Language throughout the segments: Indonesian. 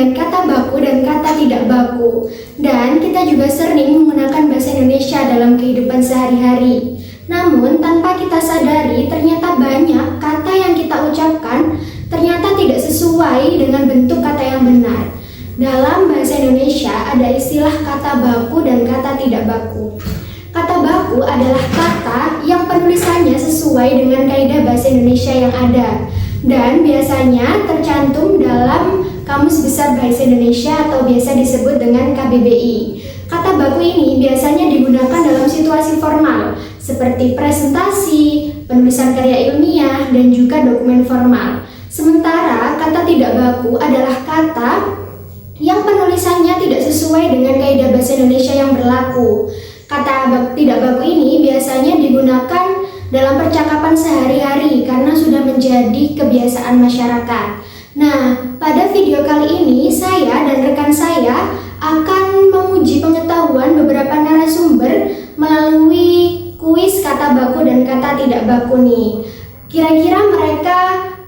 dengan kata baku dan kata tidak baku. Dan kita juga sering menggunakan bahasa Indonesia dalam kehidupan sehari-hari. Namun tanpa kita sadari, ternyata banyak kata yang kita ucapkan ternyata tidak sesuai dengan bentuk kata yang benar. Dalam bahasa Indonesia ada istilah kata baku dan kata tidak baku. Kata baku adalah kata yang penulisannya sesuai dengan kaidah bahasa Indonesia yang ada dan biasanya tercantum dalam Kamus Besar Bahasa Indonesia atau biasa disebut dengan KBBI. Kata baku ini biasanya digunakan dalam situasi formal seperti presentasi, penulisan karya ilmiah, dan juga dokumen formal. Sementara kata tidak baku adalah kata yang penulisannya tidak sesuai dengan kaidah bahasa Indonesia yang berlaku. Kata tidak baku ini biasanya digunakan dalam percakapan sehari-hari karena sudah menjadi kebiasaan masyarakat. Nah, pada video kali ini saya dan rekan saya akan menguji pengetahuan beberapa narasumber melalui kuis kata baku dan kata tidak baku nih. Kira-kira mereka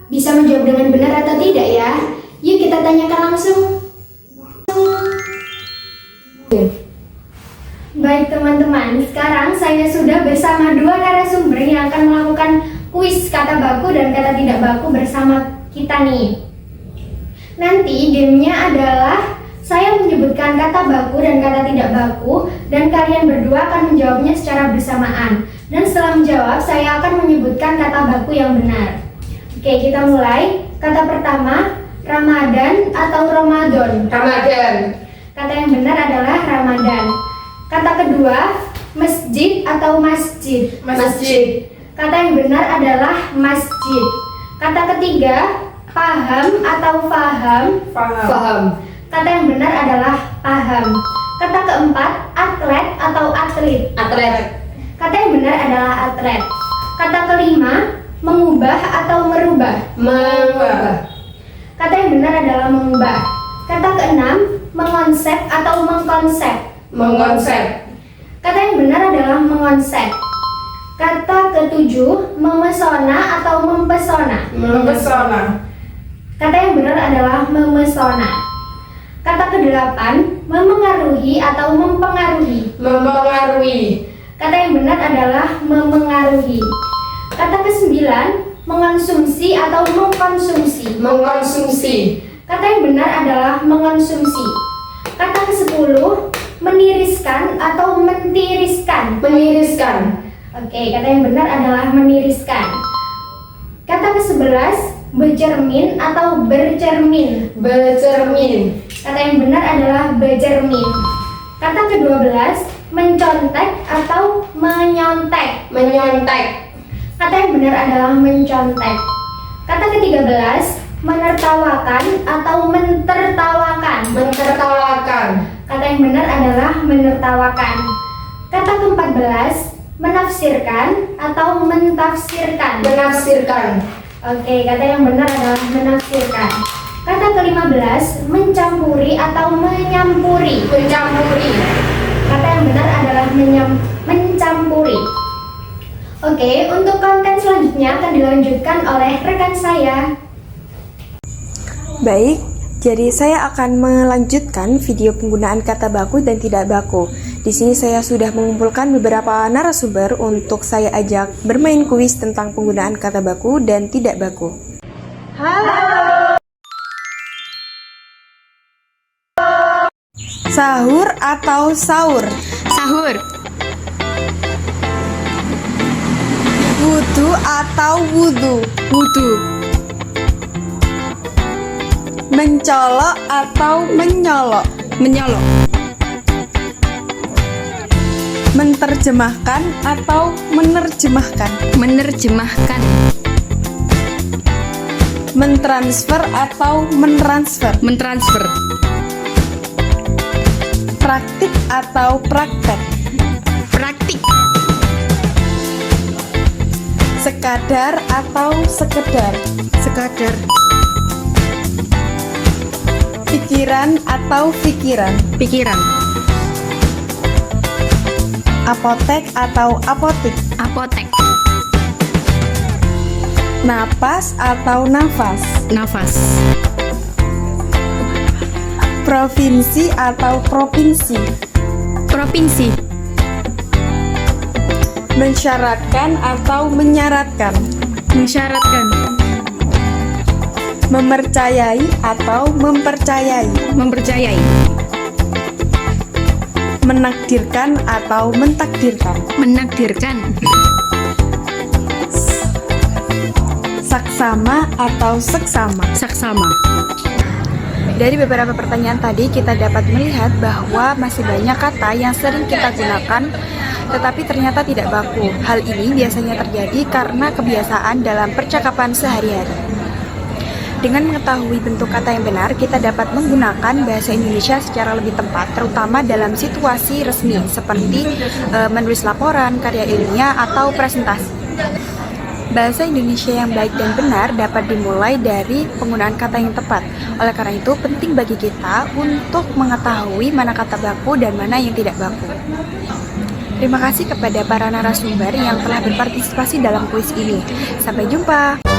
bisa menjawab dengan benar atau tidak ya? Yuk kita tanyakan langsung. Baik teman-teman, sekarang saya sudah bersama dua narasumber yang akan melakukan kuis kata baku dan kata tidak baku bersama kita nih. Nanti gamenya adalah saya menyebutkan kata baku dan kata tidak baku dan kalian berdua akan menjawabnya secara bersamaan. Dan setelah menjawab, saya akan menyebutkan kata baku yang benar. Oke, kita mulai. Kata pertama, Ramadan atau Ramadan? Ramadan. Kata yang benar adalah Ramadan. Kata kedua, masjid atau masjid? Masjid. Kata yang benar adalah masjid. Kata ketiga, paham atau faham? Faham. Kata yang benar adalah paham. Kata keempat, atlet atau atlet? Atlet. Kata yang benar adalah atlet. Kata kelima, mengubah atau merubah? Mengubah. Kata yang benar adalah mengubah. Kata keenam, mengonsep atau mengkonsep? Mengonsep. Kata yang benar adalah mengonsep. Kata ketujuh, memesona atau mempesona? Mempesona. Kata yang benar adalah memesona. Kata kedelapan, memengaruhi atau mempengaruhi? Mempengaruhi. Kata yang benar adalah memengaruhi. Kata kesembilan, mengonsumsi atau mengkonsumsi? Mengkonsumsi. Kata yang benar adalah mengonsumsi. Kata kesepuluh, meniriskan atau mentiriskan? Meniriskan. Oke, kata yang benar adalah meniriskan. Kata ke-11, bercermin atau bercermin? Bercermin. Kata yang benar adalah bercermin. Kata ke-12, mencontek atau menyontek? Menyontek. Kata yang benar adalah mencontek. Kata ke-13, menertawakan atau mentertawakan? Mentertawakan. Kata yang benar adalah menertawakan. Kata ke-14, menafsirkan atau mentafsirkan? Menafsirkan. Oke, kata yang benar adalah menafsirkan. Kata ke-15, mencampuri atau menyampuri? Mencampuri. Kata yang benar adalah mencampuri. Oke, untuk konten selanjutnya akan dilanjutkan oleh rekan saya. Baik, jadi saya akan melanjutkan video penggunaan kata baku dan tidak baku. Di sini saya sudah mengumpulkan beberapa narasumber untuk saya ajak bermain kuis tentang penggunaan kata baku dan tidak baku. Halo. Sahur atau sahur? Sahur. Wudu atau wudu? Wudu. Mencolok atau menyolok? Menyolok. Menterjemahkan atau menerjemahkan? Menerjemahkan. Mentransfer atau mentransfer? Mentransfer. Praktik atau praktek? Praktik. Sekadar atau sekedar? Sekadar. Pikiran atau pikiran? Pikiran. Apotek atau apotik? Apotek. Napas atau nafas? Nafas. Provinsi atau provinsi? Provinsi. Mensyaratkan atau menyaratkan? Mensyaratkan. Mempercayai atau mempercayai? Mempercayai. Menakdirkan atau mentakdirkan? Menakdirkan. Saksama atau seksama? Saksama. Dari beberapa pertanyaan tadi kita dapat melihat bahwa masih banyak kata yang sering kita gunakan tetapi ternyata tidak baku. Hal ini biasanya terjadi karena kebiasaan dalam percakapan sehari-hari. Dengan mengetahui bentuk kata yang benar, kita dapat menggunakan bahasa Indonesia secara lebih tepat, terutama dalam situasi resmi seperti menulis laporan, karya ilmiah, atau presentasi. Bahasa Indonesia yang baik dan benar dapat dimulai dari penggunaan kata yang tepat. Oleh karena itu, penting bagi kita untuk mengetahui mana kata baku dan mana yang tidak baku. Terima kasih kepada para narasumber yang telah berpartisipasi dalam kuis ini. Sampai jumpa!